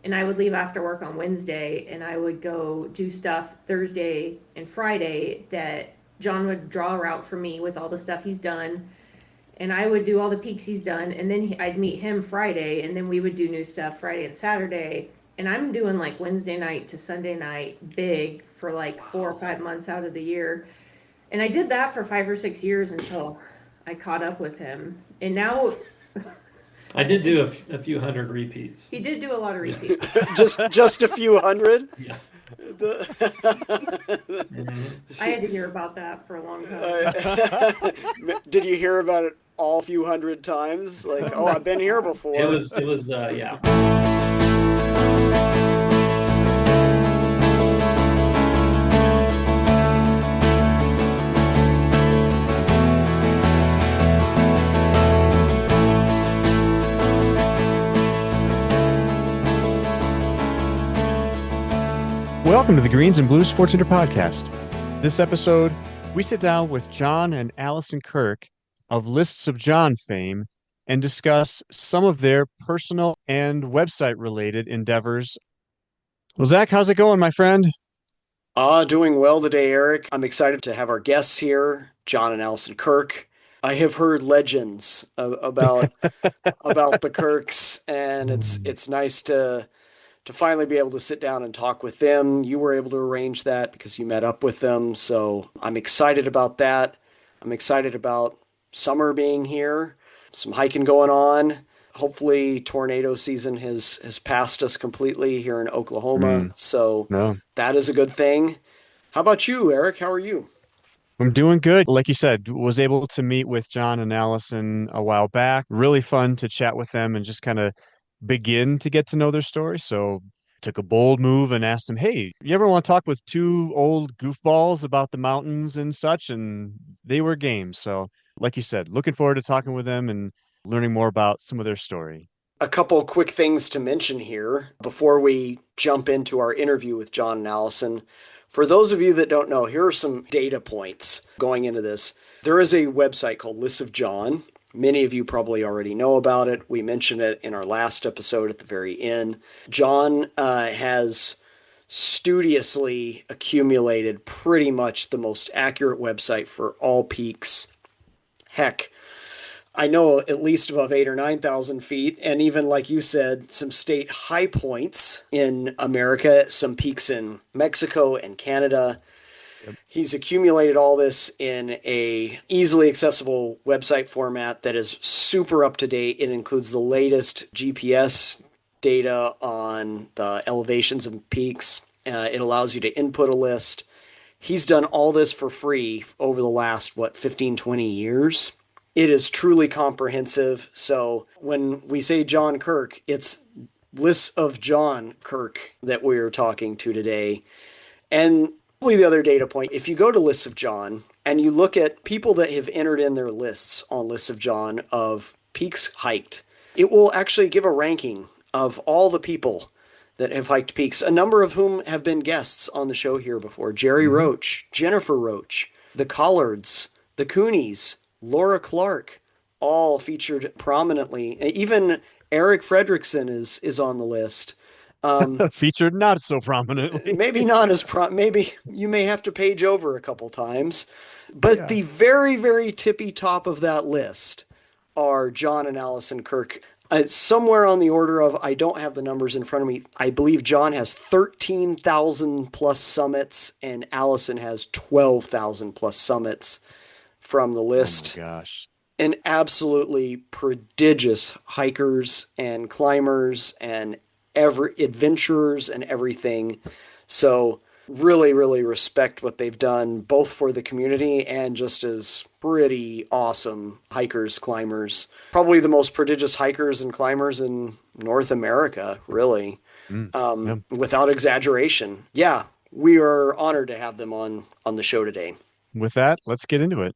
And I would leave after work on Wednesday and I would go do stuff Thursday and Friday that John would draw a route for me with all the stuff he's done. And I would do all the peaks he's done. And then I'd meet him Friday and then we would do new stuff Friday and Saturday. And I'm doing like Wednesday night to Sunday night big for like 4 or 5 months out of the year. And I did that for 5 or 6 years until I caught up with him. And now I did do a few hundred repeats. he did do a lot of repeats. just a few hundred. Yeah. I had to hear about that for a long time. Did you hear about it all few hundred times? Like, oh, I've been here before. It was yeah. Welcome to the Greens and Blues Sports Center podcast. This episode, we sit down with John and Alyson Kirk of Lists of John fame and discuss some of their personal and website-related endeavors. Well, Zach, how's it going, my friend? Doing well today, Eric. I'm excited to have our guests here, John and Alyson Kirk. I have heard legends about the Kirks, and it's nice to finally be able to sit down and talk with them. You were able to arrange that because you met up with them. So I'm excited about that. I'm excited about summer being here, some hiking going on. Hopefully tornado season has passed us completely here in Oklahoma. So that is a good thing. How about you, Eric? How are you? I'm doing good. Like you said, was able to meet with John and Alyson a while back. Really fun to chat with them and just kind of begin to get to know their story. So took a bold move and asked them, hey, you ever want to talk with two old goofballs about the mountains and such? And they were game. So like you said, looking forward to talking with them and learning more about some of their story. A couple quick things to mention here before we jump into our interview with John and Alyson. For those of you that don't know, here are some data points going into this. There is a website called Lists of John. Many of you probably already know about it. We mentioned it in our last episode at the very end. John has studiously accumulated pretty much the most accurate website for all peaks. Heck, I know at least above 8,000 or 9,000 feet, and even like you said, some state high points in America, some peaks in Mexico and Canada. He's accumulated all this in a easily accessible website format that is super up to date. It includes the latest GPS data on the elevations of peaks. It allows you to input a list. He's done all this for free over the last, 15, 20 years. It is truly comprehensive. So when we say John Kirk, it's Lists of John Kirk that we're talking to today. And probably the other data point, if you go to Lists of John and you look at people that have entered in their lists on Lists of John of peaks hiked, it will actually give a ranking of all the people that have hiked peaks, a number of whom have been guests on the show here before. Jerry Roach, Jennifer Roach, the Collards, the Coonies, Laura Clark, all featured prominently. Even Eric Fredrickson is on the list. Featured not so prominently. Maybe not as maybe you may have to page over a couple times. But the very, very tippy top of that list are John and Alyson Kirk. Somewhere on the order of, I don't have the numbers in front of me, I believe John has 13,000 plus summits and Alyson has 12,000 plus summits from the list. Oh my gosh. And absolutely prodigious hikers and climbers and adventurers and everything. So really, really respect what they've done, both for the community and just as pretty awesome hikers, climbers. Probably the most prodigious hikers and climbers in North America, really, without exaggeration. Yeah, we are honored to have them on the show today. With that, let's get into it.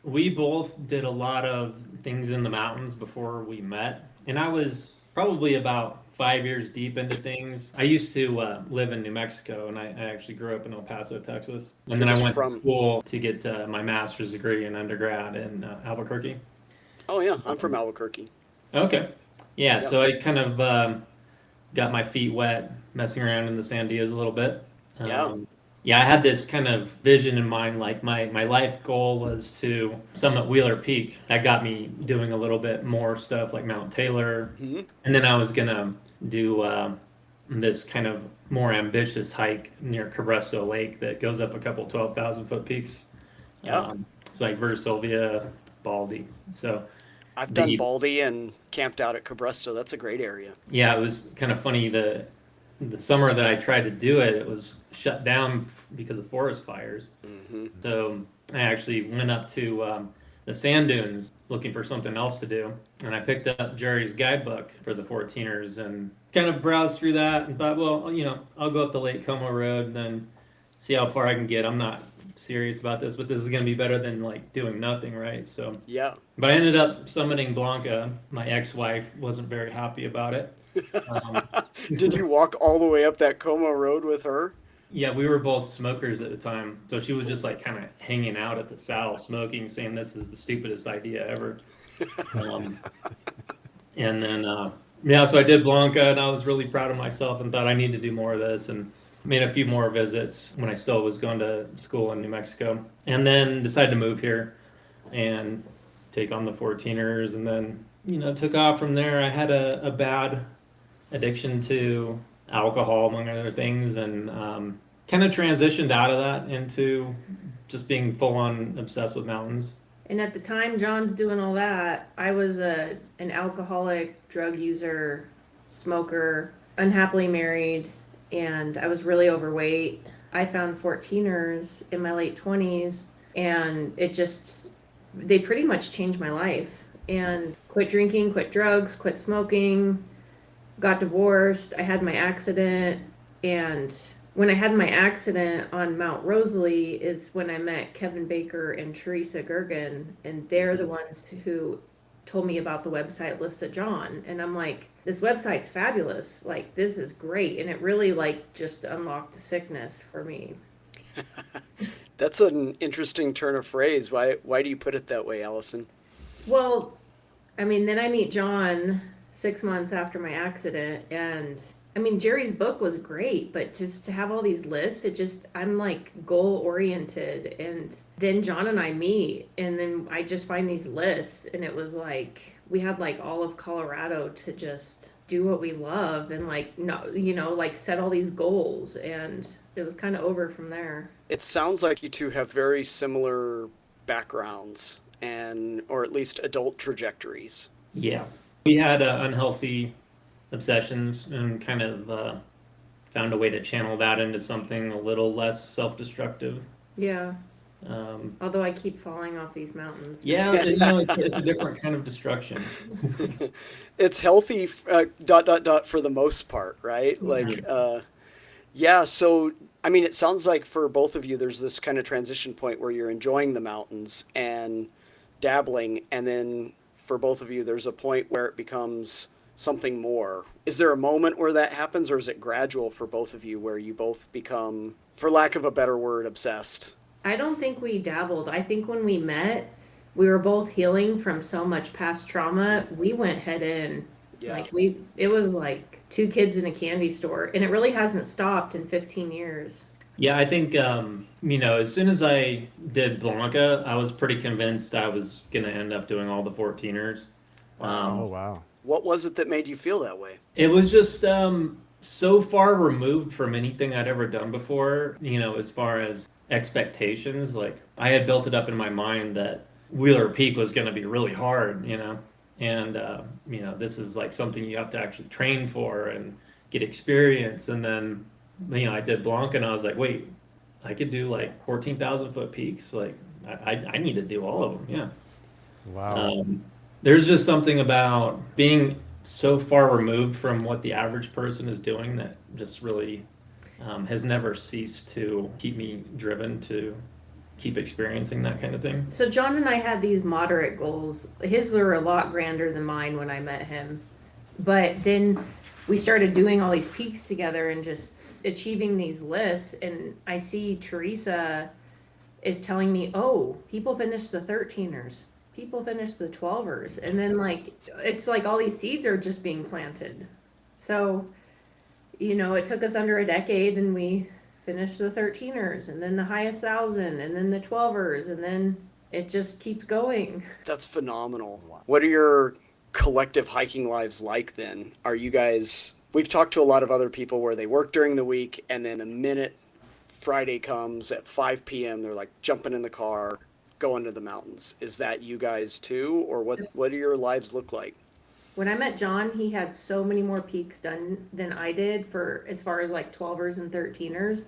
We both did a lot of things in the mountains before we met, and I was probably about 5 years deep into things. I used to live in New Mexico, and I actually grew up in El Paso, Texas. And then I went to school to get my master's degree in undergrad in Albuquerque. Oh, yeah. I'm from Albuquerque. Okay. Yeah, so I kind of got my feet wet, messing around in the sandias a little bit. Yeah. Yeah, I had this kind of vision in mind, like my life goal was to summit Wheeler Peak. That got me doing a little bit more stuff like Mount Taylor. Mhm. And then I was gonna do this kind of more ambitious hike near Cabresto Lake that goes up a couple 12,000-foot peaks. Yeah. So like Versovia, Baldy. So I've done the Baldy and camped out at Cabresto. That's a great area. yeah, it was kind of funny. The summer that I tried to do it, it was shut down because of forest fires. Hmm. So I actually went up to the sand dunes looking for something else to do, and I picked up Jerry's guidebook for the 14ers and kind of browsed through that and thought, well, I'll go up the Lake Como Road and then see how far I can get. I'm not serious about this, but this is going to be better than like doing nothing, right? So, Yeah. but I ended up summiting Blanca. My ex-wife wasn't very happy about it. Um, Did you walk all the way up that Como Road with her? Yeah, we were both smokers at the time, so she was just like kind of hanging out at the saddle, smoking, saying this is the stupidest idea ever. Um, and then, yeah, so I did Blanca, and I was really proud of myself, and thought I need to do more of this, and made a few more visits when I still was going to school in New Mexico, and then decided to move here and take on the 14ers, and then took off from there. I had a bad addiction to alcohol, among other things, and kind of transitioned out of that into just being full on obsessed with mountains. And at the time John's doing all that, I was an alcoholic, drug user, smoker, unhappily married, and I was really overweight. I found 14ers in my late 20s, and they pretty much changed my life. And quit drinking, quit drugs, quit smoking, got divorced. I had my accident, and when I had my accident on Mount Rosalie is when I met Kevin Baker and Teresa Gergen, and they're the ones who told me about the website Lissa John. And I'm like, this website's fabulous. Like, this is great. And it really like just unlocked the sickness for me. That's an interesting turn of phrase. Why do you put it that way, Allison? Well, I mean, then I meet John 6 months after my accident, and I mean, Jerry's book was great, but just to have all these lists, I'm like goal oriented. And then John and I meet, and then I just find these lists, and it was like we had like all of Colorado to just do what we love and like, no, like set all these goals, and it was kind of over from there. It sounds like you two have very similar backgrounds or at least adult trajectories. Yeah, we had unhealthy obsessions and kind of found a way to channel that into something a little less self-destructive. Yeah. Um, Although I keep falling off these mountains. yeah, it's a different kind of destruction. It's healthy, for the most part, right? Like, yeah. So, I mean, it sounds like for both of you, there's this kind of transition point where you're enjoying the mountains and dabbling, and then for both of you, there's a point where it becomes something more. Is there a moment where that happens, or is it gradual for both of you where you both become, for lack of a better word, obsessed? I don't think we dabbled. I think when we met, we were both healing from so much past trauma. We went head in. Yeah. Like it was like two kids in a candy store, and it really hasn't stopped in 15 years. Yeah, I think, as soon as I did Blanca, I was pretty convinced I was going to end up doing all the 14ers. Oh, wow. What was it that made you feel that way? It was just so far removed from anything I'd ever done before, as far as expectations. Like, I had built it up in my mind that Wheeler Peak was going to be really hard, and, this is like something you have to actually train for and get experience. And then, I did Blanca, and I was like, wait, I could do like 14,000-foot peaks. Like, I need to do all of them. Yeah. Wow. There's just something about being so far removed from what the average person is doing that just really has never ceased to keep me driven to keep experiencing that kind of thing. So John and I had these moderate goals. His were a lot grander than mine when I met him. But then we started doing all these peaks together and just achieving these lists. And I see Teresa is telling me, oh, people finished the 13ers. People finished the 12ers. And then like, it's like all these seeds are just being planted. So it took us under a decade and we finished the 13ers and then the highest 1,000 and then the 12ers and then it just keeps going. That's phenomenal. What are your collective hiking lives like then? Are you guys, we've talked to a lot of other people where they work during the week and then a minute Friday comes at 5 p.m. they're like jumping in the car, going to the mountains. Is that you guys too? Or what do your lives look like? When I met John, he had so many more peaks done than I did for as far as like 12ers and 13ers.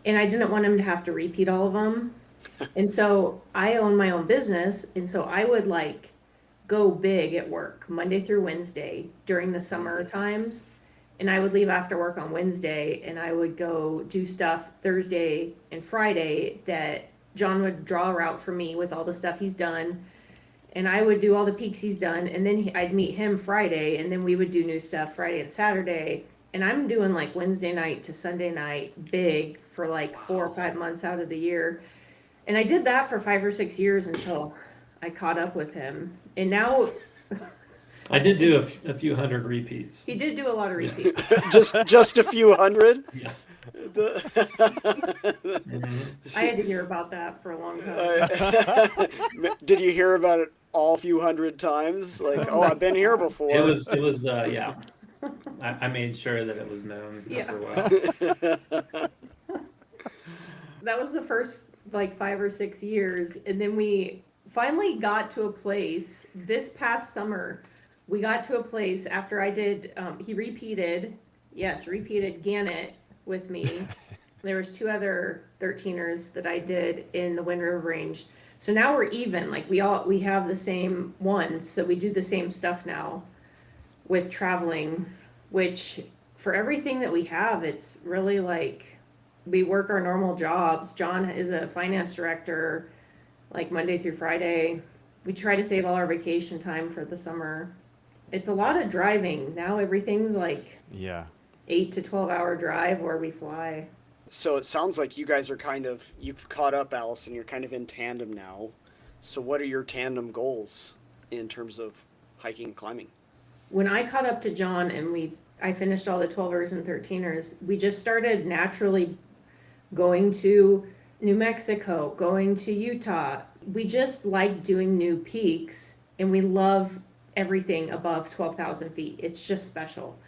And I didn't want him to have to repeat all of them. And so I own my own business. And so I would like go big at work Monday through Wednesday during the summer times. And I would leave after work on Wednesday and I would go do stuff Thursday and Friday that John would draw a route for me with all the stuff he's done. And I would do all the peaks he's done. And then I'd meet him Friday and then we would do new stuff Friday and Saturday. And I'm doing like Wednesday night to Sunday night big for like 4 or 5 months out of the year. And I did that for 5 or 6 years until I caught up with him. And now I did do a few hundred repeats. he did do a lot of repeats. just a few hundred? Yeah. I had to hear about that for a long time. Did you hear about it all few hundred times? Like, oh, I've been here before. It was yeah. I made sure that it was known Yeah. after a while. That was the first like 5 or 6 years. And then we finally got to a place this past summer. We got to a place after I did, he repeated Gannett with me. There was 2 other 13ers that I did in the Wind River Range. So now we're even, like we have the same ones. So we do the same stuff now with traveling, which for everything that we have, it's really like we work our normal jobs. John is a finance director, like Monday through Friday. We try to save all our vacation time for the summer. It's a lot of driving. Now everything's like Yeah. 8 to 12 hour drive where we fly. So it sounds like you guys are you've caught up, Allison. You're kind of in tandem now. So what are your tandem goals in terms of hiking and climbing? When I caught up to John and I finished all the 12ers and 13ers, we just started naturally going to New Mexico, going to Utah. We just like doing new peaks and we love everything above 12,000 feet. It's just special.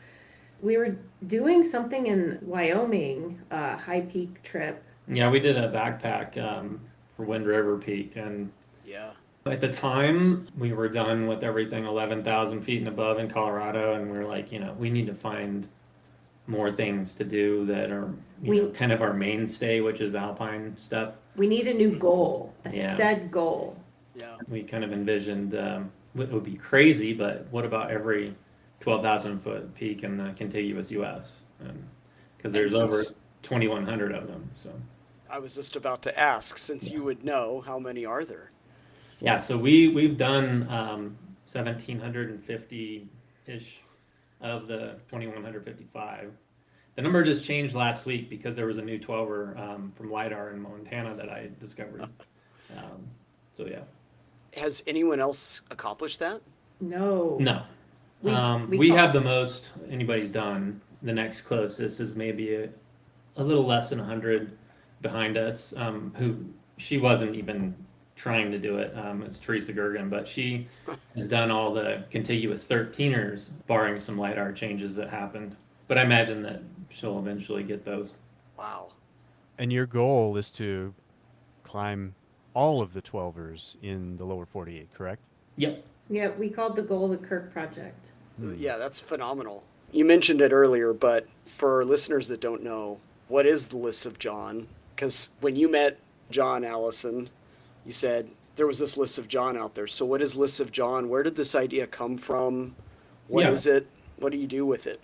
We were doing something in Wyoming, a high peak trip. Yeah, we did a backpack for Wind River Peak, and Yeah. at the time we were done with everything 11,000 feet and above in Colorado, and we were like, we need to find more things to do that are kind of our mainstay, which is alpine stuff. We need a new goal, a Yeah. set goal. Yeah. We kind of envisioned it would be crazy, but what about every 12,000 foot peak in the contiguous U.S.? Because there's over 2,100 of them. So I was just about to ask, since you would know, how many are there? yeah, so we've done 1,750 ish of the 2,155. The number just changed last week because there was a new 12er from LiDAR in Montana that I discovered. So yeah. Has anyone else accomplished that? No. No. We We call- have the most anybody's done. The next closest is maybe a little less than 100 behind us, she wasn't even trying to do it. It's Teresa Gergen, but she has done all the contiguous 13ers, barring some LiDAR changes that happened. But I imagine that she'll eventually get those. Wow. And your goal is to climb all of the 12ers in the lower 48, correct? Yep. Yeah, we called the goal the Kirk Project. Yeah, that's phenomenal. You mentioned it earlier, but for listeners that don't know, what is the List of John? Because when you met John Allison, you said there was this List of John out there. So what is List of John? Where did this idea come from? What is it? What do you do with it?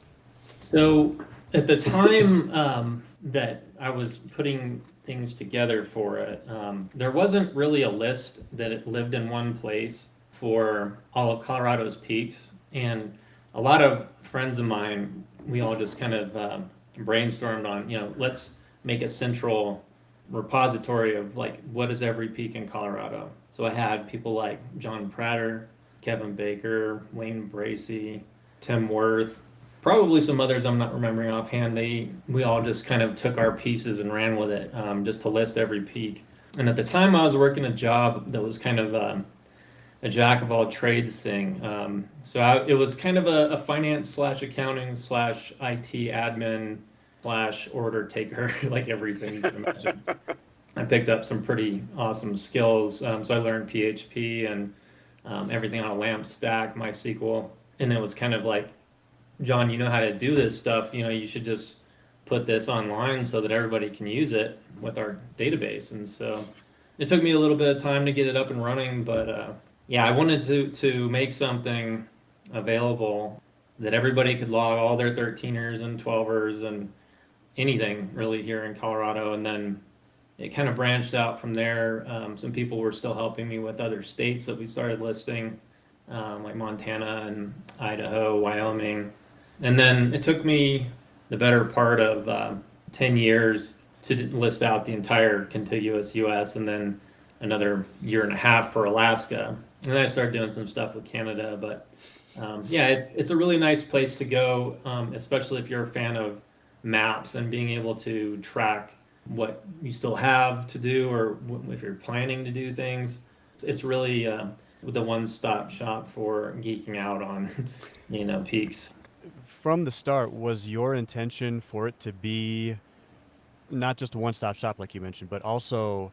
So at the time that I was putting things together for it, there wasn't really a list that it lived in one place for all of Colorado's peaks. And a lot of friends of mine, we all just kind of brainstormed on, let's make a central repository of like, what is every peak in Colorado? So I had people like John Prater, Kevin Baker, Wayne Bracey, Tim Worth probably some others I'm not remembering offhand. We all just kind of took our pieces and ran with it, just to list every peak. And at the time, I was working a job that was kind of a jack of all trades thing. It was kind of a finance slash accounting slash IT admin slash order taker, like everything you can imagine. I picked up some pretty awesome skills. So I learned PHP and everything on a LAMP stack, MySQL. And it was kind of like, John, you know how to do this stuff. You should just put this online so that everybody can use it with our database. And so it took me a little bit of time to get it up and running, but yeah, I wanted to make something available that everybody could log all their 13ers and 12ers and anything really here in Colorado. And then it kind of branched out from there. Some people were still helping me with other states that we started listing, like Montana and Idaho, Wyoming. And then it took me the better part of 10 years to list out the entire contiguous US, and then another year and a half for Alaska. And then I started doing some stuff with Canada. But yeah, it's a really nice place to go, especially if you're a fan of maps and being able to track what you still have to do, or if you're planning to do things. It's really the one-stop shop for geeking out on, peaks. From the start, was your intention for it to be not just a one-stop shop like you mentioned, but also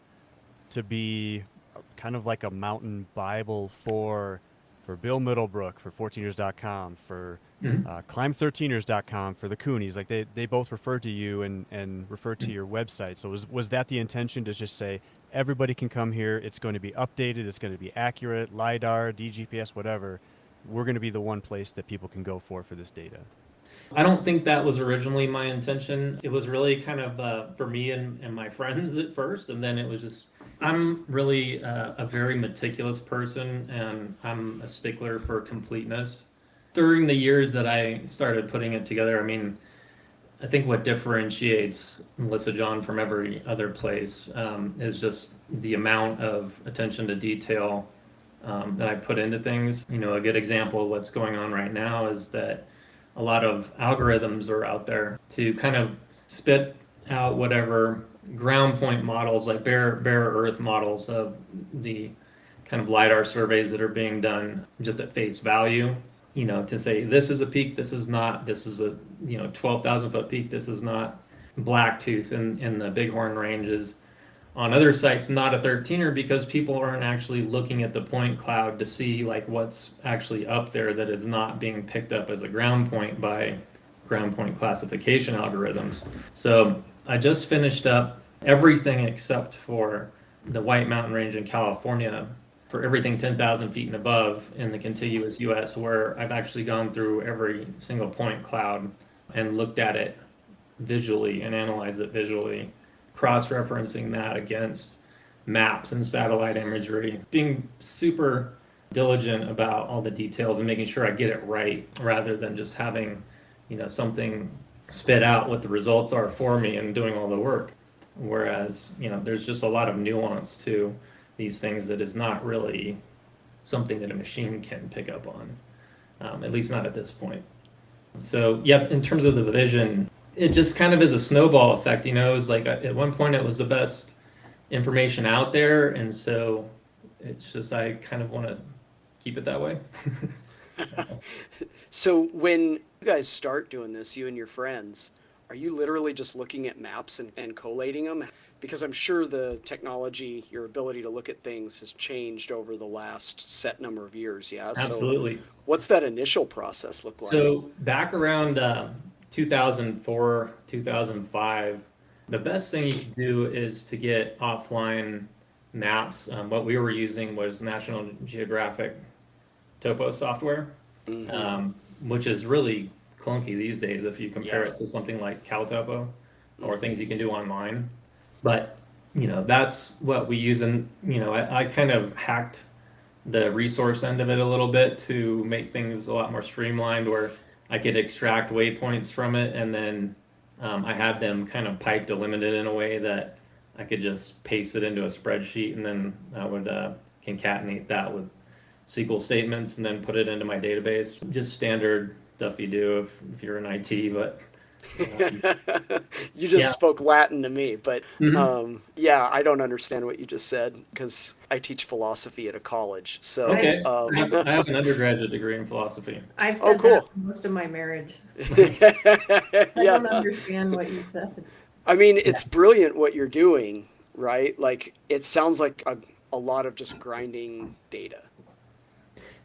to be kind of like a mountain Bible for Bill Middlebrook, for 14ers.com, for climb13ers.com, for the Coonies? Like they both referred to you and referred to your website. So was that the intention, to just say everybody can come here, it's going to be updated, it's going to be accurate, LiDAR, DGPS, whatever, we're going to be the one place that people can go for this data? I don't think that was originally my intention. It was really kind of for me and my friends at first, and then it was just, I'm really a very meticulous person, and I'm a stickler for completeness. During the years that I started putting it together, I think what differentiates Melissa John from every other place is just the amount of attention to detail that I put into things. A good example of what's going on right now is that a lot of algorithms are out there to kind of spit out whatever ground point models, like bare earth models of the kind of LiDAR surveys that are being done just at face value, to say this is a peak, this is not, this is a 12,000 foot peak, this is not. Blacktooth in the Bighorn ranges. On other sites, not a 13er, because people aren't actually looking at the point cloud to see like what's actually up there that is not being picked up as a ground point by ground point classification algorithms. So I just finished up everything except for the White Mountain Range in California, for everything 10,000 feet and above in the contiguous US, where I've actually gone through every single point cloud and looked at it visually and analyzed it visually, cross-referencing that against maps and satellite imagery, being super diligent about all the details and making sure I get it right, rather than just having, something spit out what the results are for me and doing all the work. Whereas, there's just a lot of nuance to these things that is not really something that a machine can pick up on, at least not at this point. So, yeah, in terms of the vision, it just kind of is a snowball effect. It's like at one point it was the best information out there, and so it's just I kind of want to keep it that way. So when you guys start doing this, you and your friends, are you literally just looking at maps and collating them? Because I'm sure the technology, your ability to look at things, has changed over the last set number of years, yeah? Absolutely. So what's that initial process look like? So back around 2004, 2005, the best thing you can do is to get offline maps. What we were using was National Geographic topo software, which is really clunky these days if you compare it to something like CalTopo or things you can do online. But, that's what we use. And, I kind of hacked the resource end of it a little bit to make things a lot more streamlined, where I could extract waypoints from it, and then I had them kind of pipe delimited in a way that I could just paste it into a spreadsheet, and then I would concatenate that with SQL statements and then put it into my database. Just standard stuff you do if you're in IT, but You just yeah. spoke Latin to me, but Mhm. yeah, I don't understand what you just said because I teach philosophy at a college. So, Okay. I have an undergraduate degree in philosophy. I've oh, said that cool. for most of my marriage. I don't Yeah. understand what you said. I mean, it's brilliant what you're doing, right? Like, it sounds like a lot of just grinding data.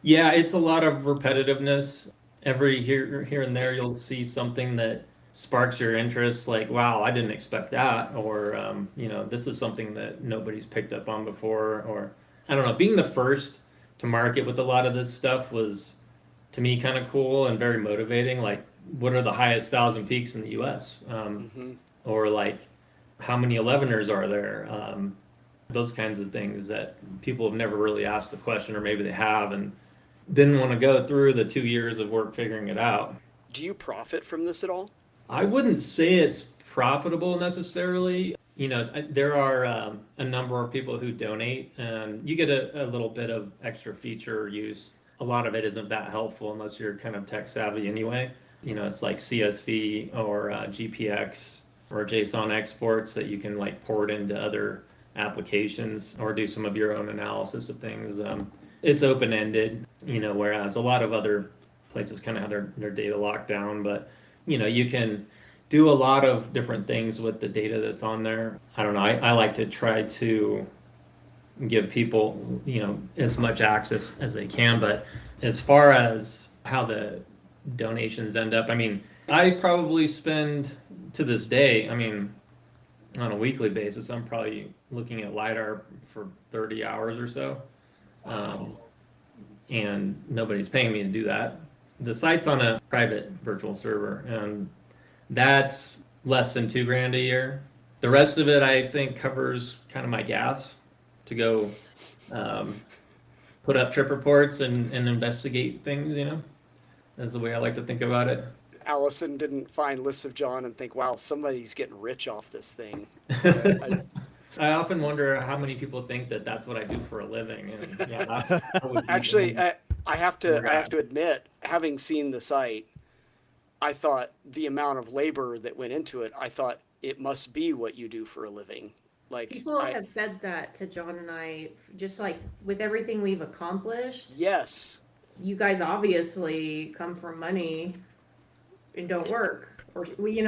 Yeah, it's a lot of repetitiveness. Every here and there, you'll see something that sparks your interest, like, wow, I didn't expect that, or this is something that nobody's picked up on before, or I don't know. Being the first to market with a lot of this stuff was, to me, kind of cool and very motivating. Like, what are the highest thousand peaks in the U.S.? Hmm. Or like, how many 11ers are there? Those kinds of things that people have never really asked the question, or maybe they have, and didn't want to go through the 2 years of work figuring it out. Do you profit from this at all? I wouldn't say it's profitable necessarily. There are a number of people who donate, and you get a little bit of extra feature use. A lot of it isn't that helpful unless you're kind of tech savvy anyway. It's like CSV or GPX or JSON exports that you can like port into other applications or do some of your own analysis of things. It's open-ended, whereas a lot of other places kind of have their data locked down, but you can do a lot of different things with the data that's on there. I don't know. I like to try to give people, as much access as they can. But as far as how the donations end up, I mean, I probably spend to this day, I mean, on a weekly basis, I'm probably looking at LiDAR for 30 hours or so. Um, and nobody's paying me to do that. The site's on a private virtual server, and that's less than $2,000 a year. The rest of it, I think, covers kind of my gas to go um, put up trip reports and investigate things. That's the way I like to think about it. Allison didn't find lists of John and think, wow, somebody's getting rich off this thing. I, I often wonder how many people think that that's what I do for a living, and yeah, I would be actually, one I guy. have to admit, having seen the site, I thought the amount of labor that went into it, I thought it must be what you do for a living. Like, People have said that to John and I, just like with everything we've accomplished. yes. You guys obviously come from money and don't work, or we've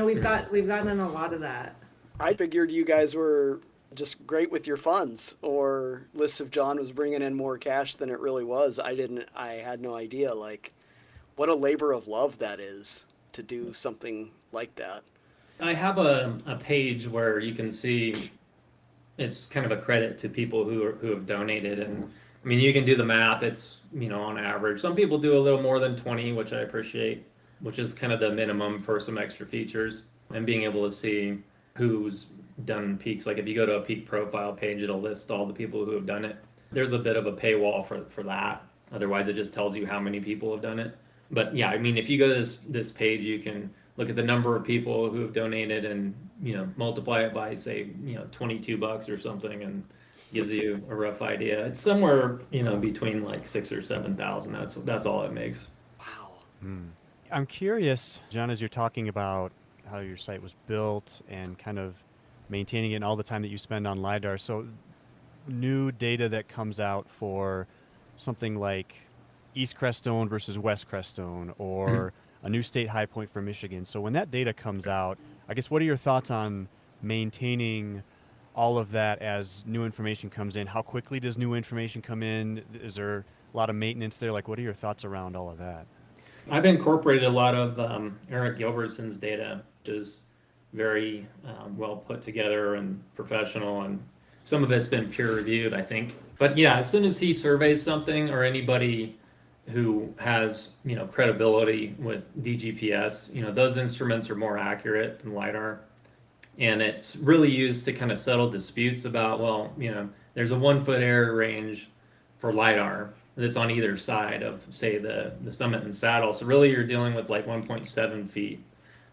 gotten a lot of that. I figured you guys were just great with your funds, or lists of John was bringing in more cash than it really was. I had no idea. Like, what a labor of love that is to do something like that. I have a page where you can see it's kind of a credit to people who have donated, and I mean you can do the math. It's on average, some people do a little more than 20, which I appreciate, which is kind of the minimum for some extra features, and being able to see who's done peaks. Like if you go to a peak profile page, it'll list all the people who have done it. There's a bit of a paywall for that. Otherwise, it just tells you how many people have done it. But yeah, I mean, if you go to this page, you can look at the number of people who have donated and multiply it by say $22 or something, and gives you a rough idea. It's somewhere between like 6 or 7,000. That's all it makes. Wow. I'm curious, John, as you're talking about how your site was built and kind of maintaining it and all the time that you spend on LiDAR. So new data that comes out for something like East Crestone versus West Crestone, or a new state high point for Michigan. So when that data comes out, I guess what are your thoughts on maintaining all of that as new information comes in? How quickly does new information come in? Is there a lot of maintenance there? Like, what are your thoughts around all of that? I've incorporated a lot of Eric Gilbertson's data, which is very well put together and professional, and some of it's been peer reviewed, I think. But yeah, as soon as he surveys something, or anybody who has credibility with DGPS, those instruments are more accurate than LiDAR, and it's really used to kind of settle disputes about, well, there's a 1 foot error range for LiDAR that's on either side of, say, the summit and saddle. So really you're dealing with like 1.7 feet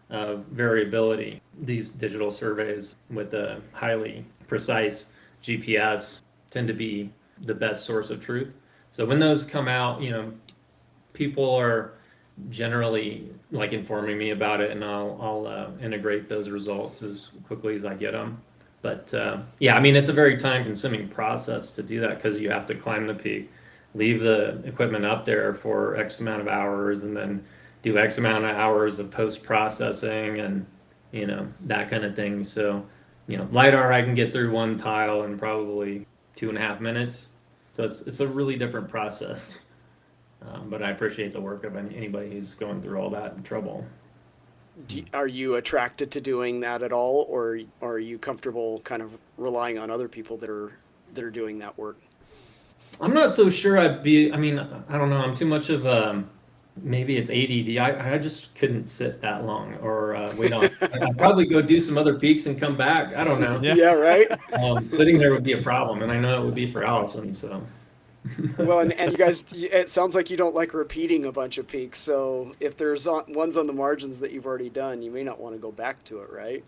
of variability. These digital surveys with a highly precise GPS tend to be the best source of truth. So when those come out, people are generally like informing me about it, and I'll integrate those results as quickly as I get them. But yeah, I mean, it's a very time-consuming process to do that because you have to climb the peak, leave the equipment up there for X amount of hours, and then do X amount of hours of post-processing and that kind of thing. So, LiDAR I can get through one tile in probably 2.5 minutes. So it's a really different process. But I appreciate the work of anybody who's going through all that trouble. Are you attracted to doing that at all, or are you comfortable kind of relying on other people that are doing that work? I'm not so sure I'd be. I mean, I don't know. I'm too much of a. Maybe it's ADD. I just couldn't sit that long or wait on. I'd probably go do some other peaks and come back. I don't know. Yeah, right. Sitting there would be a problem, and I know it would be for Alyson. So. Well, and you guys, it sounds like you don't like repeating a bunch of peaks. So if there's ones on the margins that you've already done, you may not want to go back to it, right?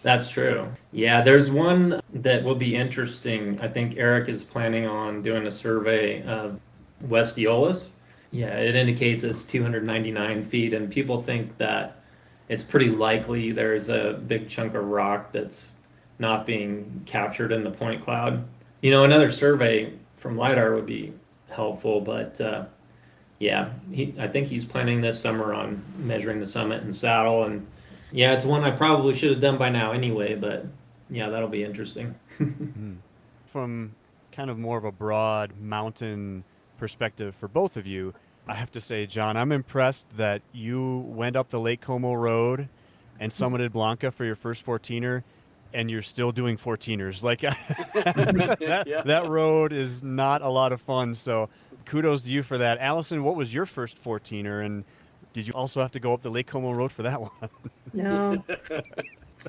That's true. Yeah, there's one that will be interesting. I think Eric is planning on doing a survey of West Eolis. Yeah, it indicates it's 299 feet, and people think that it's pretty likely there's a big chunk of rock that's not being captured in the point cloud. Another survey from LiDAR would be helpful, but yeah, I think he's planning this summer on measuring the summit and saddle, and yeah, it's one I probably should have done by now anyway, but yeah, that'll be interesting. From kind of more of a broad mountain perspective for both of you, I have to say, John, I'm impressed that you went up the Lake Como Road and summited Blanca for your first 14er, and you're still doing 14ers. Like that road is not a lot of fun. So kudos to you for that. Alyson, what was your first 14er, and did you also have to go up the Lake Como Road for that one? No,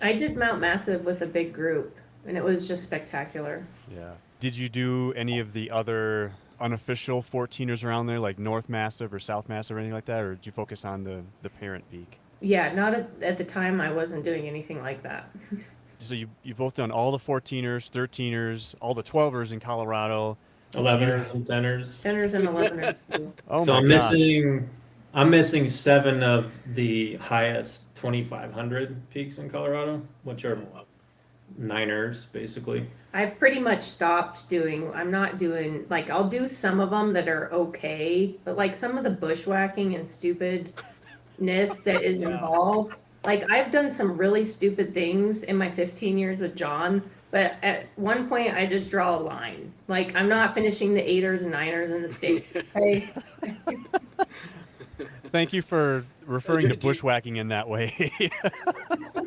I did Mount Massive with a big group, and it was just spectacular. Yeah. Did you do any of the other unofficial 14ers around there, like North Massive or South Massive or anything like that, or did you focus on the parent peak? Yeah, not at the time. I wasn't doing anything like that. So you've both done all the 14ers, 13ers, all the 12ers in Colorado, 11ers and 10ers. 10ers and 11ers. Oh So my gosh. I'm missing 7 of the highest 2,500 peaks in Colorado, which are 9ers basically. I've pretty much stopped doing. I'm not doing like I'll do some of them that are okay, but like some of the bushwhacking and stupidness that is involved. Like I've done some really stupid things in my 15 years with John, but at one point I just draw a line. Like I'm not finishing the 8ers and 9ers in the state. Okay? Thank you for referring to bushwhacking in that way.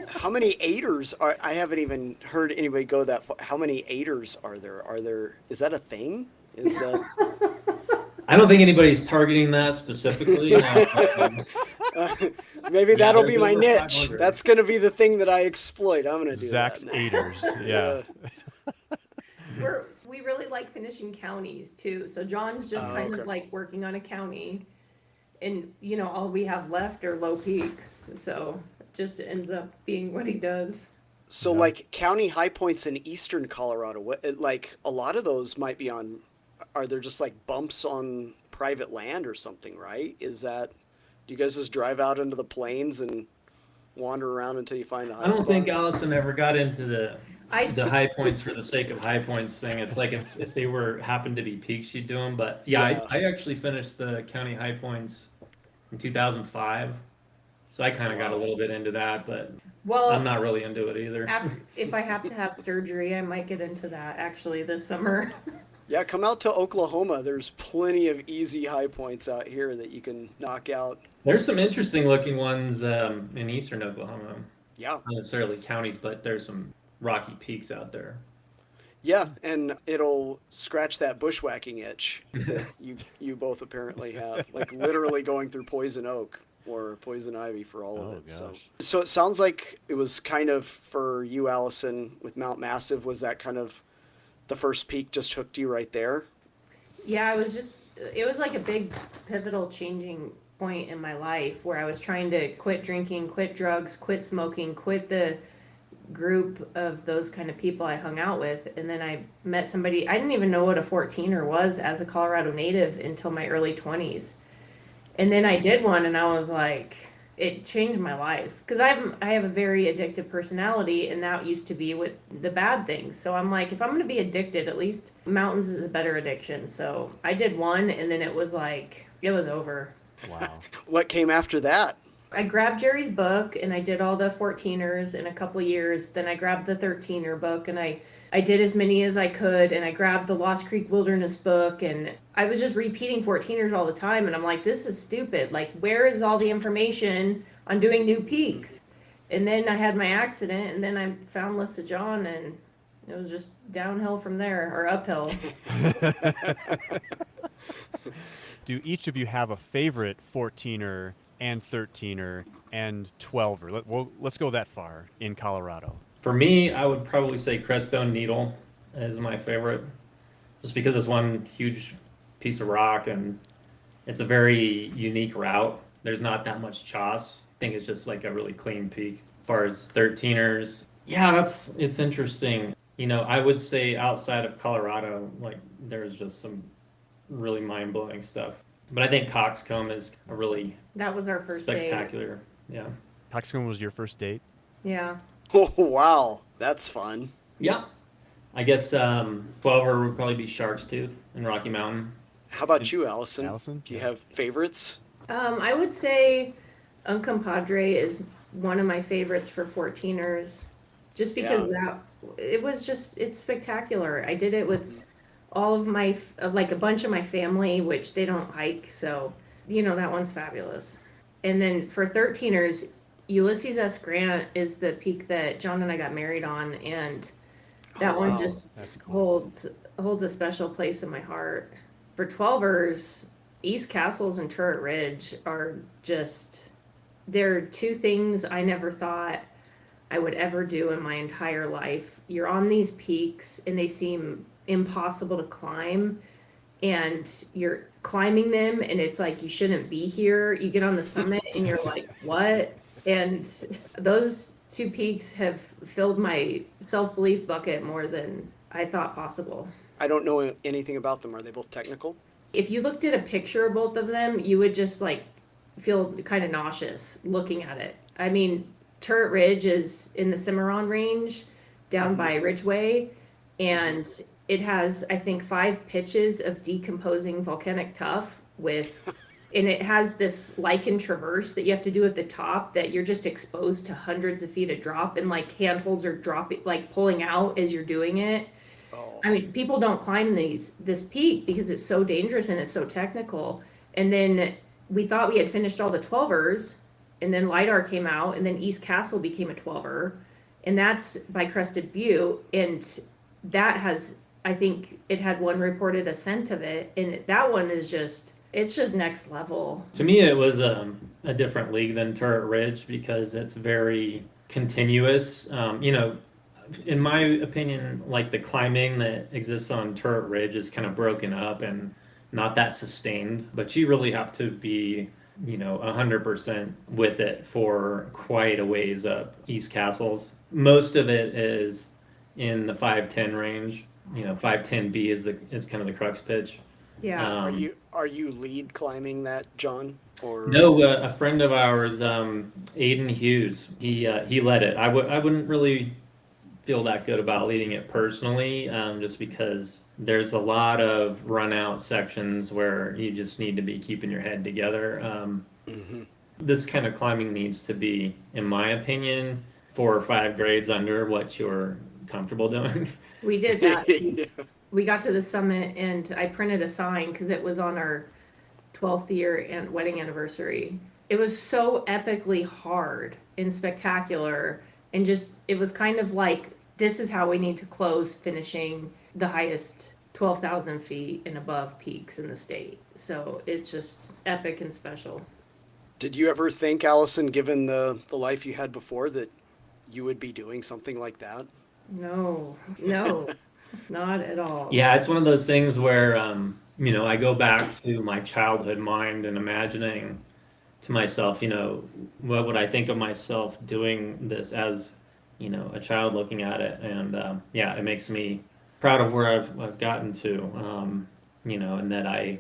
How many 8ers are? I haven't even heard anybody go that far. How many 8ers are there? Is that a thing? Is that? I don't think anybody's targeting that specifically. Maybe that'll be my over niche. 500. That's going to be the thing that I exploit. I'm going to do Zach's that. 8ers. Yeah. We really like finishing counties too. So John's just kind okay. of like working on a county, and all we have left are low peaks. So it just ends up being what he does. So like county high points in eastern Colorado, like a lot of those might be on, are there just like bumps on private land or something, right? Do you guys just drive out into the plains and wander around until you find a high I don't spot? think Alyson ever got into the high points for the sake of high points thing. It's like if they happened to be peaks, she'd do them. But yeah. I actually finished the county high points in 2005. So I kind of got a little bit into that, but I'm not really into it either. If I have to have surgery, I might get into that actually this summer. Yeah, come out to Oklahoma. There's plenty of easy high points out here that you can knock out. There's some interesting looking ones in eastern Oklahoma. Yeah. Not necessarily counties, but there's some rocky peaks out there. Yeah, and it'll scratch that bushwhacking itch that you both apparently have, like literally going through poison oak or poison ivy for all of it. Gosh. So it sounds like it was kind of for you, Alyson, with Mount Massive. Was that kind of the first peak just hooked you right there? Yeah, it was like a big pivotal changing point in my life where I was trying to quit drinking, quit drugs, quit smoking, quit the group of those kind of people I hung out with. And then I met somebody, I didn't even know what a 14er was as a Colorado native until my early 20s. And then I did one and I was like, it changed my life. Because I have a very addictive personality, and that used to be with the bad things. So I'm like, if I'm going to be addicted, at least mountains is a better addiction. So I did one, and then it was like, it was over. Wow. What came after that? I grabbed Jerry's book and I did all the 14ers in a couple years. Then I grabbed the 13er book and I did as many as I could. And I grabbed the Lost Creek Wilderness book, and I was just repeating 14ers all the time. And I'm like, this is stupid. Like, where is all the information on doing new peaks? And then I had my accident, and then I found Lissa John, and it was just downhill from there, or uphill. Do each of you have a favorite 14er and 13er and 12er? Let's go that far in Colorado. For me, I would probably say Crestone Needle is my favorite, just because it's one huge piece of rock and it's a very unique route. There's not that much choss. I think it's just like a really clean peak. As far as 13ers, yeah, it's interesting. You know, I would say outside of Colorado, like there's just some really mind-blowing stuff. But I think Coxcomb is a really That was our first date. spectacular. Yeah. Coxcomb was your first date? Yeah. Oh, wow. That's fun. Yeah. I guess 12er would probably be Shark's Tooth in Rocky Mountain. How about you, Allison? Allison? Do you have favorites? I would say Uncompadre is one of my favorites for 14ers, just because it's spectacular. I did it with all of like a bunch of my family, which they don't hike, so that one's fabulous. And then for 13ers, Ulysses S. Grant is the peak that John and I got married on, and that one just That's cool. holds a special place in my heart. For 12ers, East Castles and Turret Ridge are just, they're two things I never thought I would ever do in my entire life. You're on these peaks and they seem impossible to climb, and you're climbing them and it's like you shouldn't be here. You get on the summit and you're like, what? And those two peaks have filled my self-belief bucket more than I thought possible. I don't know anything about them. Are they both technical? If you looked at a picture of both of them, you would just like feel kind of nauseous looking at it. I mean, Turret Ridge is in the Cimarron range down by Ridgeway, and it has, I think, 5 pitches of decomposing volcanic tuff and it has this lichen traverse that you have to do at the top that you're just exposed to hundreds of feet of drop, and like handholds are dropping, like pulling out as you're doing it. Oh, I mean, people don't climb this peak because it's so dangerous and it's so technical. And then we thought we had finished all the 12ers, and then LiDAR came out, and then East Castle became a 12er, and that's by Crested Butte, and that has, I think it had one reported ascent of it, and that one is just, it's just next level. To me, it was a different league than Turret Ridge because it's very continuous. In my opinion, like the climbing that exists on Turret Ridge is kind of broken up and not that sustained, but you really have to be 100% with it for quite a ways up East Castles. Most of it is in the 510 range. 510B is kind of the crux pitch. Yeah. Are you lead climbing that, John? Or No, a friend of ours, Aiden Hughes, he led it. I wouldn't really feel that good about leading it personally, just because there's a lot of run out sections where you just need to be keeping your head together. This kind of climbing needs to be, in my opinion, 4 or 5 grades under what you're comfortable doing. We did that. Yeah. We got to the summit, and I printed a sign because it was on our 12th year and wedding anniversary. It was so epically hard and spectacular, and just, it was kind of like, this is how we need to close finishing the highest 12,000 feet and above peaks in the state. So it's just epic and special. Did you ever think, Allison, given the life you had before, that you would be doing something like that? No, not at all. Yeah, it's one of those things where, I go back to my childhood mind and imagining to myself, what would I think of myself doing this as, a child looking at it. And, it makes me proud of where I've gotten to, and that I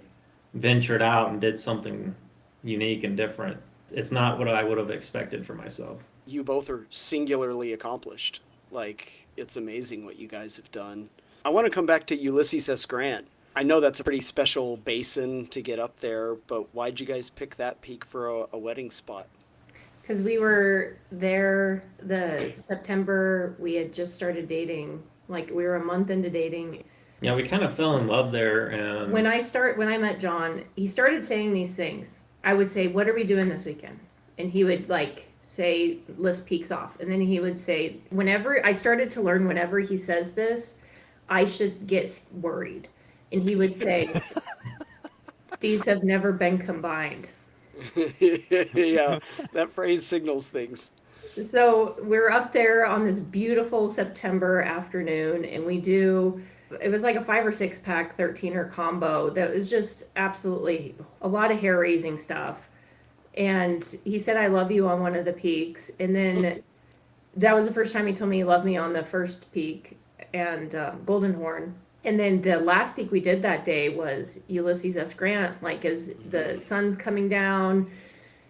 ventured out and did something unique and different. It's not what I would have expected for myself. You both are singularly accomplished. Like, it's amazing what you guys have done. I want to come back to Ulysses S. Grant. I know that's a pretty special basin to get up there, but why'd you guys pick that peak for a wedding spot? Because we were there the September we had just started dating. Like we were a month into dating. Yeah, we kind of fell in love there, and When I met John, he started saying these things. I would say, "What are we doing this weekend?" And he would like say, "List peaks off." And then he would say, whenever I started to learn, whenever he says this, I should get worried. And he would say, "These have never been combined." Yeah, that phrase signals things. So we're up there on this beautiful September afternoon, and it was like a 5 or 6 pack 13er combo that was just absolutely a lot of hair raising stuff. And he said, "I love you" on one of the peaks. And then that was the first time he told me he loved me on the first peak and Golden Horn. And then the last peak we did that day was Ulysses S. Grant, like as the sun's coming down.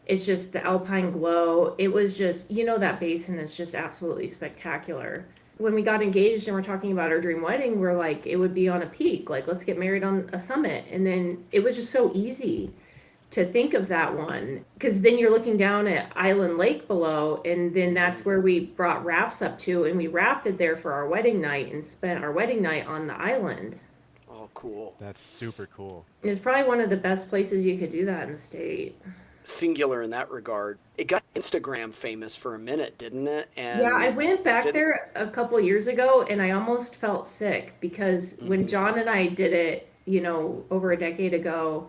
It's just the alpine glow. It was just, that basin is just absolutely spectacular. When we got engaged and we're talking about our dream wedding, we're like, it would be on a peak. Like, let's get married on a summit. And then it was just so easy to think of that one. Because then you're looking down at Island Lake below. And then that's where we brought rafts up to. And we rafted there for our wedding night and spent our wedding night on the island. Oh, cool. That's super cool. It's probably one of the best places you could do that in the state. Singular in that regard. It got Instagram famous for a minute, didn't it? And Yeah, I went back did- there a couple years ago and I almost felt sick because when John and I did it, over a decade ago,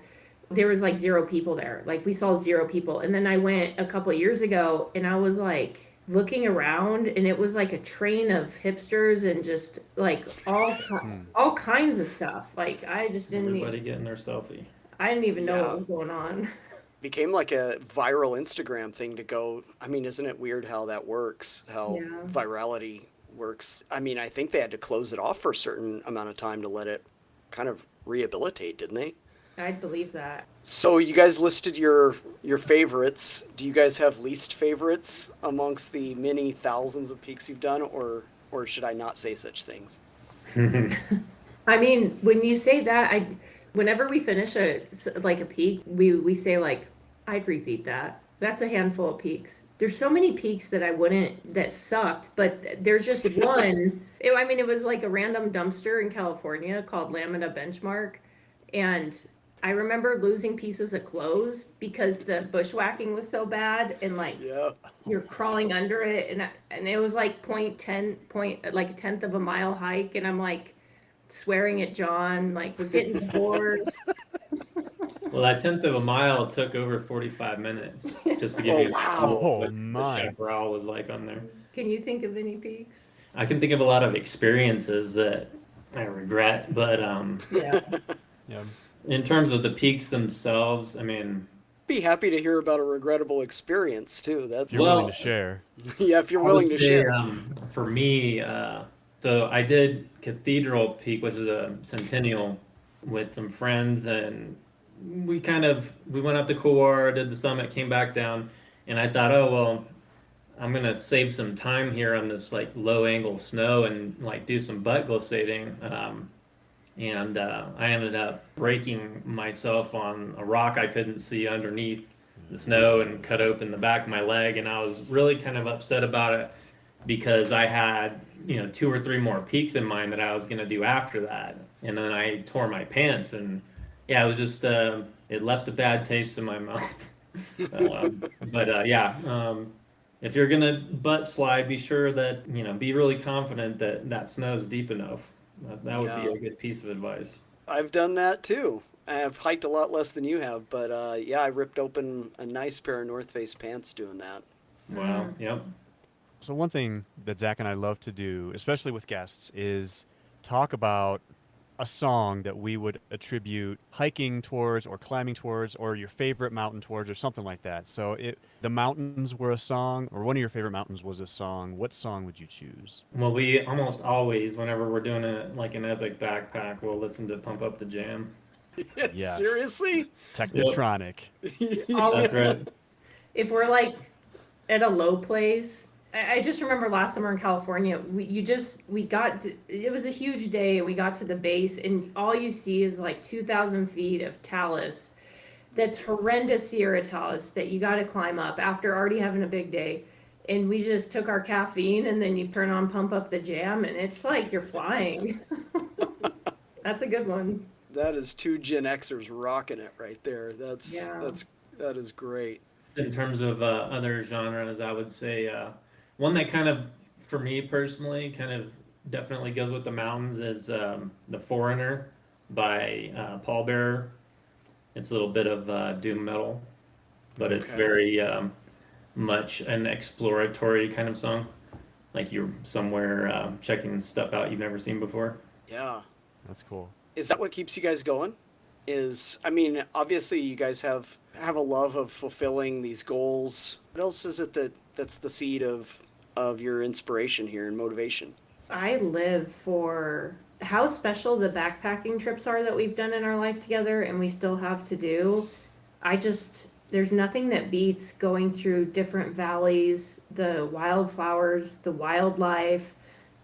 there was like 0 people there. Like we saw 0 people. And then I went a couple years ago and I was like looking around and it was like a train of hipsters and just like all kinds of stuff. Like I just everybody getting their selfie. I didn't even know Yeah. what was going on. became like a viral Instagram thing to go. I mean, isn't it weird how that works? How Yeah. virality works. I mean, I think they had to close it off for a certain amount of time to let it kind of rehabilitate, didn't they? I'd believe that. So you guys listed your favorites. Do you guys have least favorites amongst the many thousands of peaks you've done, or should I not say such things? I mean, when you say that, whenever we finish a peak, we say like, I'd repeat that. That's a handful of peaks. There's so many peaks that sucked, but there's just one. It was like a random dumpster in California called Lamina Benchmark. And I remember losing pieces of clothes because the bushwhacking was so bad and like Yeah. you're crawling under it and it was like like a tenth of a mile hike and I'm like swearing at John, like we're getting divorced. Well, that tenth of a mile took over 45 minutes, just to give Oh, you a wow. clue Oh, what my. the chaparral was like on there. Can you think of any peaks? I can think of a lot of experiences that I regret, but Yeah. Yeah. in terms of the peaks themselves, I mean, Be happy to hear about a regrettable experience too. That If you're Well- willing to share. yeah, if you're I would willing to say, share. for me, so I did Cathedral Peak, which is a centennial, with some friends, and we went up the couloir, did the summit, came back down, and I thought, oh well, I'm gonna save some time here on this like low angle snow and like do some butt glissading. And I ended up breaking myself on a rock I couldn't see underneath the snow and cut open the back of my leg. And I was really kind of upset about it because I had, 2 or 3 more peaks in mind that I was going to do after that. And then I tore my pants and yeah, it was just, it left a bad taste in my mouth. If you're going to butt slide, be sure that, be really confident that snow's deep enough. That would be Yeah. a good piece of advice. I've done that too. I've hiked a lot less than you have, but yeah, I ripped open a nice pair of North Face pants doing that. Wow. Yep. So one thing that Zach and I love to do, especially with guests, is talk about a song that we would attribute hiking towards or climbing towards or your favorite mountain towards or something like that. So the mountains were a song or one of your favorite mountains was a song. What song would you choose? Well, we almost always, whenever we're doing like an epic backpack, we'll listen to Pump Up the Jam. Yes. Seriously? Technotronic. That's right. If we're like at a low place, I just remember last summer in California, it was a huge day, and we got to the base, and all you see is like 2,000 feet of talus. That's horrendous Sierra talus that you got to climb up after already having a big day. And we just took our caffeine, and then you pump up the jam, and it's like you're flying. That's a good one. That is two Gen Xers rocking it right there. Yeah. That is great. In terms of other genres, I would say one that kind of, for me personally, kind of definitely goes with the mountains is The Foreigner by Paul Bearer. It's a little bit of doom metal, but it's Okay. very much an exploratory kind of song. Like you're somewhere checking stuff out you've never seen before. Yeah. That's cool. Is that what keeps you guys going? I mean, obviously you guys have a love of fulfilling these goals. What else is it that's the seed of your inspiration here and motivation? I live for how special the backpacking trips are that we've done in our life together and we still have to do. There's nothing that beats going through different valleys, the wildflowers, the wildlife,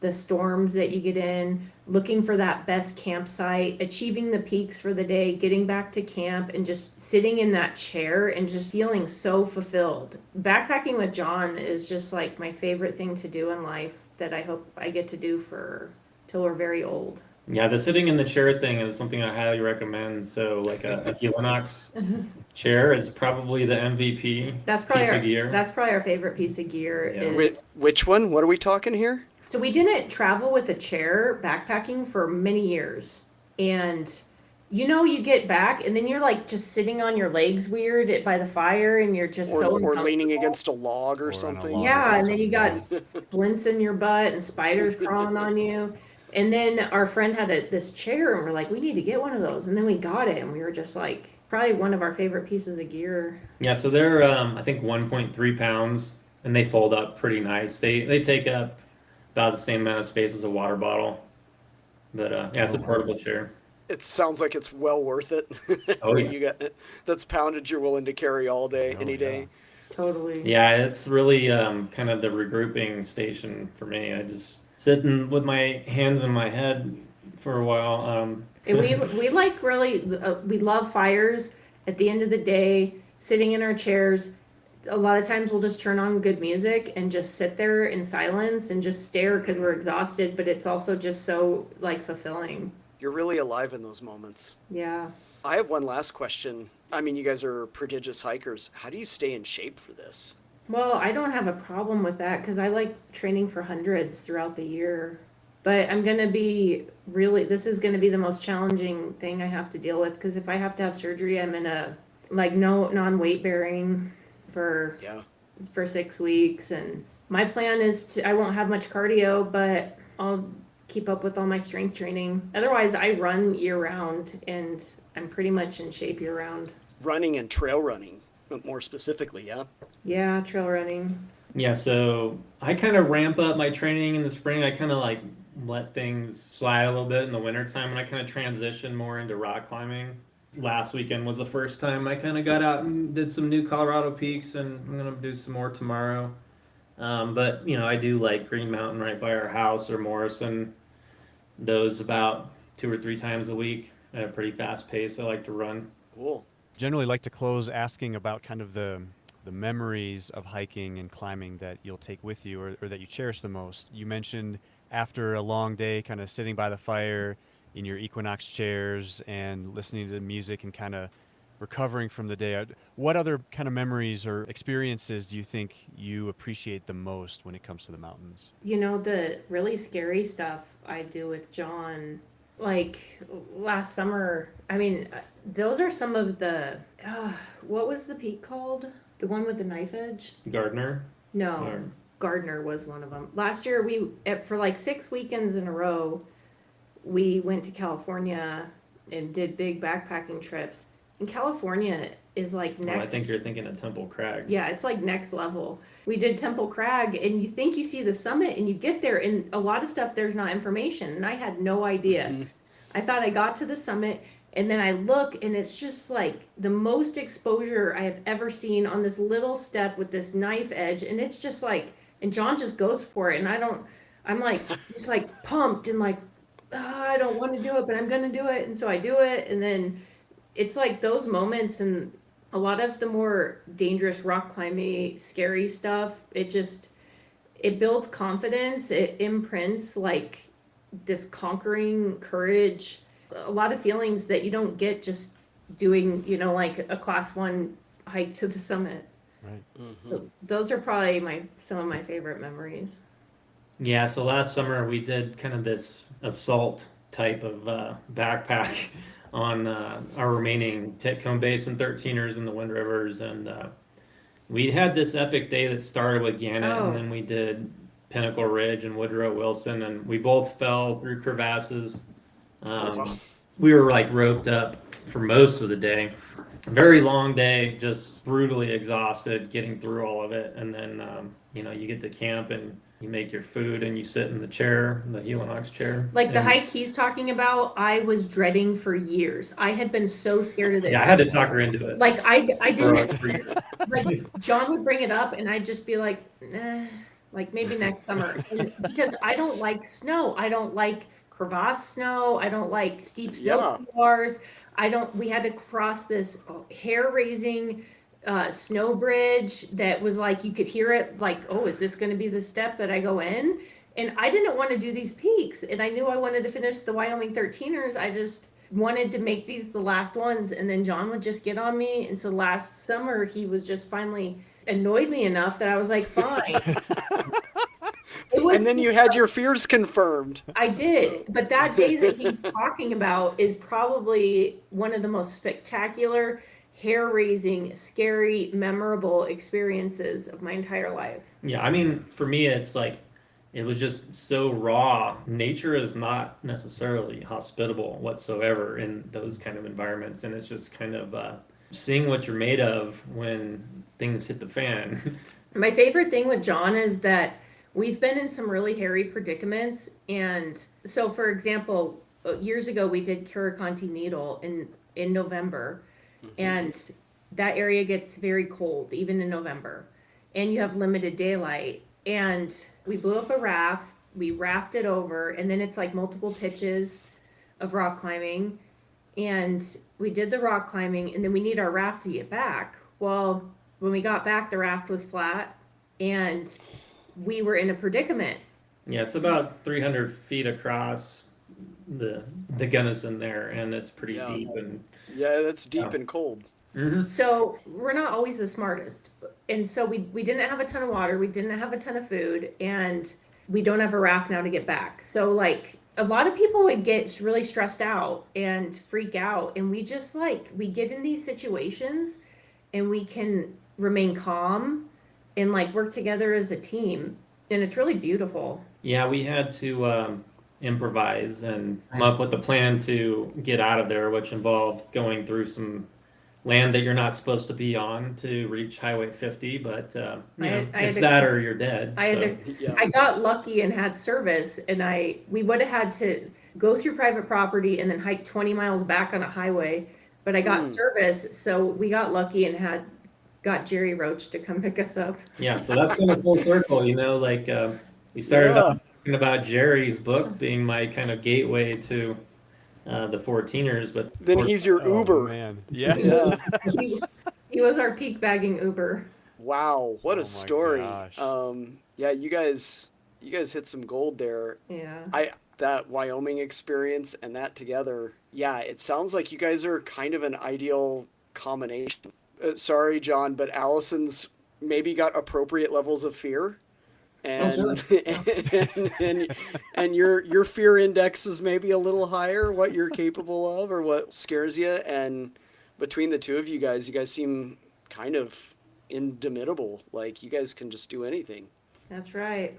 the storms that you get in, looking for that best campsite, achieving the peaks for the day, getting back to camp, and just sitting in that chair and just feeling so fulfilled. Backpacking with John is just like my favorite thing to do in life that I hope I get to do till we're very old. Yeah, the sitting in the chair thing is something I highly recommend. So, like a Helinox chair is probably the MVP That's probably piece of gear. That's probably our favorite piece of gear. Yeah. Which one? What are we talking here? So we didn't travel with a chair backpacking for many years. And you get back and then you're like just sitting on your legs weird by the fire and you're just so Or uncomfortable. leaning against a log or on a something? log. Yeah, and then you got splints in your butt and spiders crawling on you. And then our friend had this chair and we're like, we need to get one of those. And then we got it and we were just like, probably one of our favorite pieces of gear. Yeah, so they're I think 1.3 pounds and they fold up pretty nice. They take up about the same amount of space as a water bottle. But yeah, it's a portable chair. It sounds like it's well worth it. Oh, yeah. You got that's poundage you're willing to carry all day, Oh, any yeah. day. Totally. Yeah, it's really kind of the regrouping station for me. I just sitting with my hands in my head for a while. And we like really we love fires at the end of the day, sitting in our chairs. A lot of times we'll just turn on good music and just sit there in silence and just stare because we're exhausted, but it's also just so like fulfilling. You're really alive in those moments. Yeah. I have one last question. I mean, you guys are prodigious hikers. How do you stay in shape for this? Well, I don't have a problem with that because I like training for hundreds throughout the year. But this is going to be the most challenging thing I have to deal with because if I have to have surgery, I'm in a no non-weight bearing for Yeah. 6 weeks. And my plan is I won't have much cardio, but I'll keep up with all my strength training. Otherwise, I run year round and I'm pretty much in shape year round. Running and trail running, but more specifically, yeah? Yeah, trail running. Yeah, so I kind of ramp up my training in the spring. I kind of like let things slide a little bit in the wintertime, and I kind of transition more into rock climbing. Last weekend was the first time I kind of got out and did some new Colorado peaks, and I'm going to do some more tomorrow. But, I do like Green Mountain right by our house or Morrison. Those about 2 or 3 times a week at a pretty fast pace. I like to run. Cool. Generally like to close asking about kind of the memories of hiking and climbing that you'll take with you or that you cherish the most. You mentioned after a long day kind of sitting by the fire in your Equinox chairs and listening to the music and kind of recovering from the day. What other kind of memories or experiences do you think you appreciate the most when it comes to the mountains? The really scary stuff I do with John, like last summer, those are some of the, what was the peak called? The one with the knife edge? Gardner? No, Or- Gardner was one of them. Last year, for like 6 weekends in a row, we went to California and did big backpacking trips. And California is like next. Oh, I think you're thinking of Temple Crag. Yeah, it's like next level. We did Temple Crag, and you think you see the summit, and you get there, and a lot of stuff there's not information, and I had no idea. I thought I got to the summit, And then I look and it's just like the most exposure I have ever seen on this little step with this knife edge. And it's just like, and John just goes for it. And I'm like, just like pumped and like, I don't want to do it, but I'm going to do it. And so I do it. And then it's like those moments and a lot of the more dangerous rock climbing, scary stuff, it builds confidence. It imprints like this conquering courage, a lot of feelings that you don't get just doing, like a class 1 hike to the summit. Right. So those are probably some of my favorite memories. Yeah, so last summer we did kind of this assault type of backpack on our remaining Titcomb Basin 13ers in the Wind Rivers, and we had this epic day that started with Gannett, Oh. and then we did Pinnacle Ridge and Woodrow Wilson, and we both fell through crevasses. We were like roped up for most of the day. Very long day, just brutally exhausted getting through all of it, and then you get to camp and you make your food and you sit in the chair, the Helinox chair. Like the And- hike he's talking about, I was dreading for years. I had been so scared of this. Yeah, I had to talk her into it. Like I didn't For years. like John would bring it up and I'd just be like, like maybe next summer. And because I don't like snow. I don't like crevasse snow. I don't like steep snow bars. We had to cross this hair-raising snow bridge that was like, you could hear it like, oh, is this going to be the step that I go in? And I didn't want to do these peaks. And I knew I wanted to finish the Wyoming 13ers. I just wanted to make these the last ones. And then John would just get on me. And so last summer, he was just finally annoyed me enough that I was like, fine. And then you had your fears confirmed. I did. But that day that he's talking about is probably one of the most spectacular, hair-raising, scary, memorable experiences of my entire life. Yeah, I mean, for me, it's like, it was just so raw. Nature is not necessarily hospitable whatsoever in those kind of environments. And it's just kind of seeing what you're made of when things hit the fan. My favorite thing with John is that we've been in some really hairy predicaments. And so, for example, years ago, we did Kirakonti Needle in November. And that area gets very cold, even in November. And you have limited daylight. And we blew up a raft, we rafted over, and then it's like multiple pitches of rock climbing. And we did the rock climbing, and then we need our raft to get back. Well, when we got back, the raft was flat, and we were in a predicament. Yeah, it's about 300 feet across the Gunnison there, and it's pretty deep. And Yeah, that's deep and cold. So we're not always the smartest. And so we didn't have a ton of water, we didn't have a ton of food, and we don't have a raft now to get back. So like a lot of people would get really stressed out and freak out. And we just we get in these situations and we can remain calm and like work together as a team. And it's really beautiful. yeah, we had to improvise and come up with a plan to get out of there, which involved going through some land that you're not supposed to be on to reach Highway 50, but it's that or you're dead. I got lucky and had service, and we would have had to go through private property and then hike 20 miles back on a highway, but I got service, so we got lucky and got Jerry Roach to come pick us up. Yeah, so that's kind of full circle, we started out talking about Jerry's book being my kind of gateway to the 14ers, but then he's your Uber. Man. Yeah. He was our peak bagging Uber. Wow, what a story. Gosh. Yeah, you guys hit some gold there. Yeah. That Wyoming experience and that together. Yeah, it sounds like you guys are kind of an ideal combination. Sorry, John, but Alyson's maybe got appropriate levels of fear. And and your fear index is maybe a little higher, what you're capable of or what scares you. And between the two of you guys seem kind of indomitable. Like you guys can just do anything. That's right.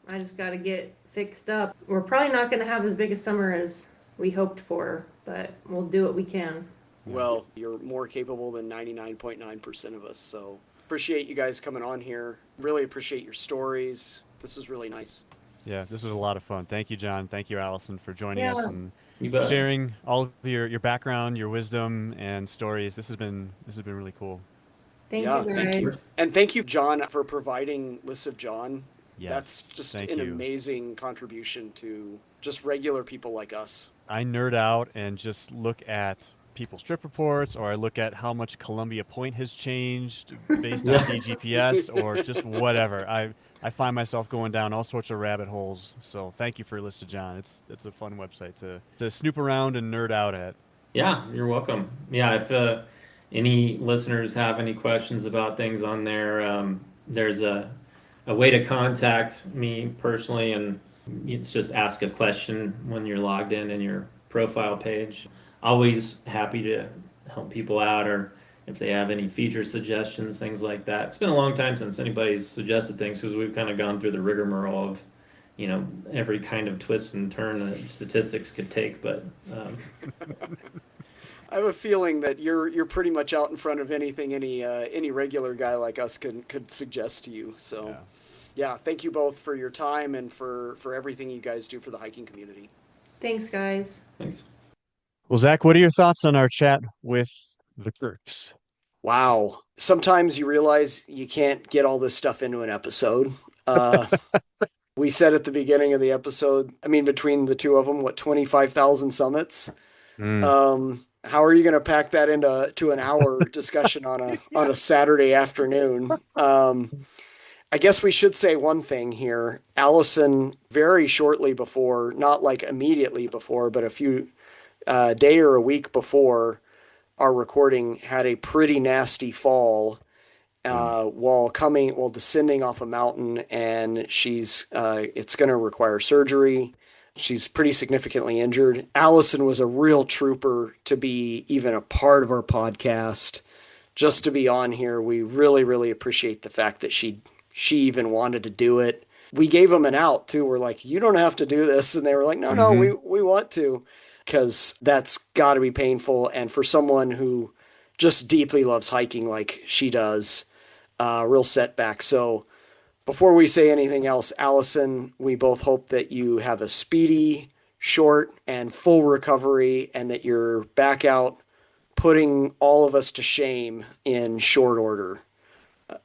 I just got to get fixed up. We're probably not going to have as big a summer as we hoped for, but we'll do what we can. Well, you're more capable than 99.9% of us, so appreciate you guys coming on here. Really appreciate your stories. This was really nice. Yeah, this was a lot of fun. Thank you, John. Thank you, Allison, for joining Yeah. us and You bet. sharing all of your background, your wisdom, and stories. This has been really cool. Thank you Yeah. Thank you. guys. And thank you, John, for providing lists of John. That's Yes, just thank an you. amazing contribution to just regular people like us. I nerd out and just look at people's trip reports, or I look at how much Columbia Point has changed based on Yeah. DGPS, or just whatever. I find myself going down all sorts of rabbit holes. So thank you for your list of John. It's a fun website to snoop around and nerd out at. Yeah, you're welcome. Yeah, if any listeners have any questions about things on there, there's a way to contact me personally, and it's just ask a question when you're logged in your profile page. Always happy to help people out, or if they have any feature suggestions, things like that. It's been a long time since anybody's suggested things because we've kind of gone through the rigmarole of, every kind of twist and turn that statistics could take. But I have a feeling that you're pretty much out in front of anything any regular guy like us could suggest to you. So, Yeah. yeah, thank you both for your time and for everything you guys do for the hiking community. Thanks, guys. thanks. Well, Zach, what are your thoughts on our chat with the Kirks? Wow. Sometimes you realize you can't get all this stuff into an episode. Uh, we said at the beginning of the episode, I mean, between the two of them, what, 25,000 summits? Mm. How are you going to pack that into an hour discussion on a Saturday afternoon? I guess we should say one thing here. Allison, very shortly before, not like immediately before, but a few day or a week before our recording, had a pretty nasty fall Mm. while descending off a mountain, and she's it's going to require surgery. She's pretty significantly injured. Allison was a real trooper to be even a part of our podcast, just to be on here. We really, really appreciate the fact that she even wanted to do it. We gave them an out too. We're like, you don't have to do this, and they were like, no, no, Hmm. we want to, because that's got to be painful. And for someone who just deeply loves hiking like she does, real setback. So before we say anything else, Allison, we both hope that you have a speedy, short, and full recovery, and that you're back out putting all of us to shame in short order.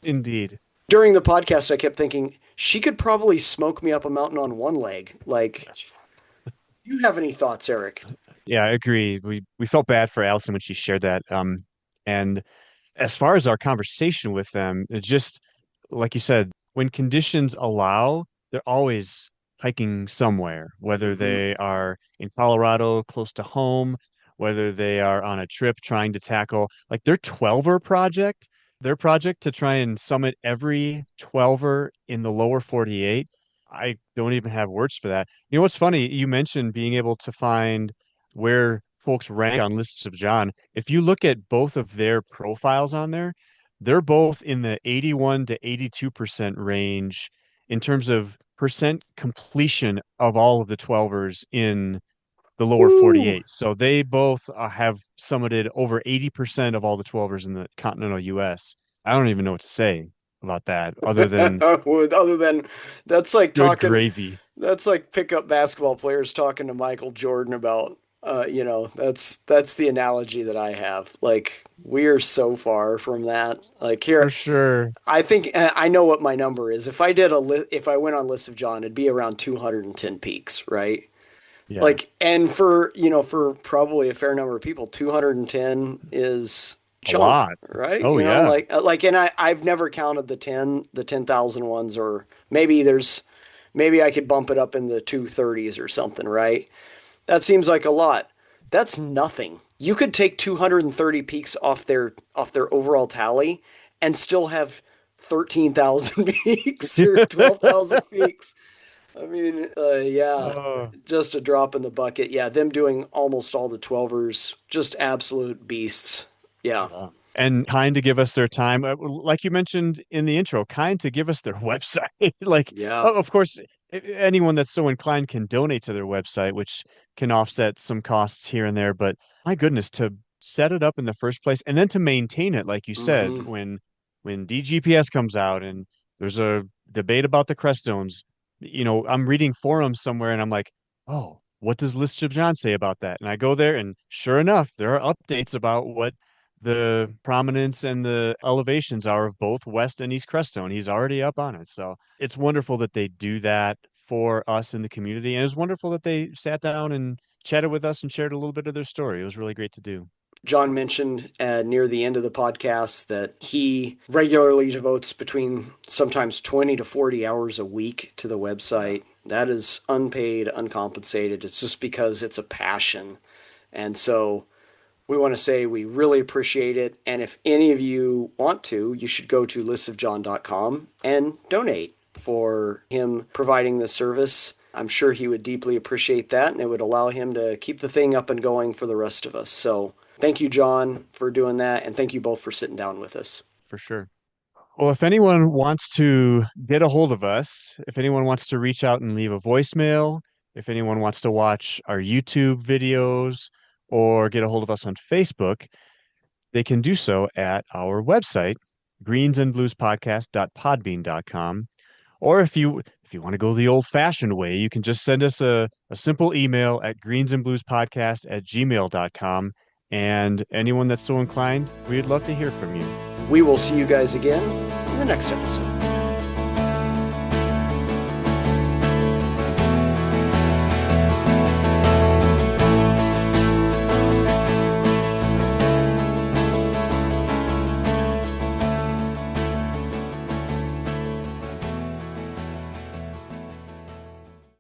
Indeed. During the podcast, I kept thinking she could probably smoke me up a mountain on one leg. Like, do you have any thoughts, Eric? Yeah, I agree. We felt bad for Allison when she shared that. And as far as our conversation with them, it just like you said, when conditions allow, they're always hiking somewhere, whether Mm-hmm. they are in Colorado close to home, whether they are on a trip trying to tackle like their 12er project, their project to try and summit every 12er in the lower 48. I don't even have words for that. You know what's funny? You mentioned being able to find where folks rank on lists of John. If you look at both of their profiles on there, they're both in the 81 to 82% range in terms of percent completion of all of the 12ers in the lower Woo! 48. So they both have summited over 80% of all the 12ers in the continental US. I don't even know what to say about that other than Other than that's like good talking, gravy. that's like pickup basketball players talking to Michael Jordan about, that's the analogy that I have. Like, we are so far from that. Like, For here, sure. I think I know what my number is. If I went on List of John, it'd be around 210 peaks, right? Yeah. Like, and for probably a fair number of people, 210 is A chunk, lot. right? Oh yeah. And I've never counted the 10,000 ones, or maybe I could bump it up in the 230s or something, right? That seems like a lot. That's nothing. You could take 230 peaks off their overall tally and still have 13,000 peaks or 12,000 peaks. I mean, yeah, Oh. just a drop in the bucket. Yeah, them doing almost all the 12ers, just absolute beasts. Yeah. Yeah. And kind to give us their time, like you mentioned in the intro, kind to give us their website. Like, Yeah. of course, anyone that's so inclined can donate to their website, which can offset some costs here and there. But my goodness, to set it up in the first place and then to maintain it, like you said, Mm-hmm. when DGPS comes out and there's a debate about the crest zones, I'm reading forums somewhere and I'm like, oh, what does List of John say about that? And I go there and sure enough, there are updates about what the prominence and the elevations are of both West and East Crestone. He's already up on it. So it's wonderful that they do that for us in the community. And it's wonderful that they sat down and chatted with us and shared a little bit of their story. It was really great to do. John mentioned near the end of the podcast that he regularly devotes between sometimes 20 to 40 hours a week to the website. That is unpaid, uncompensated. It's just because it's a passion. And so we want to say we really appreciate it. And if any of you want to, you should go to listofjohn.com and donate for him providing the service. I'm sure he would deeply appreciate that, and it would allow him to keep the thing up and going for the rest of us. So thank you, John, for doing that, and thank you both for sitting down with us. For sure. Well, if anyone wants to get a hold of us, if anyone wants to reach out and leave a voicemail, if anyone wants to watch our YouTube videos or get a hold of us on Facebook, they can do so at our website, greensandbluespodcast.podbean.com. Or if you want to go the old-fashioned way, you can just send us a simple email at greensandbluespodcast@gmail.com. And anyone that's so inclined, we'd love to hear from you. We will see you guys again in the next episode.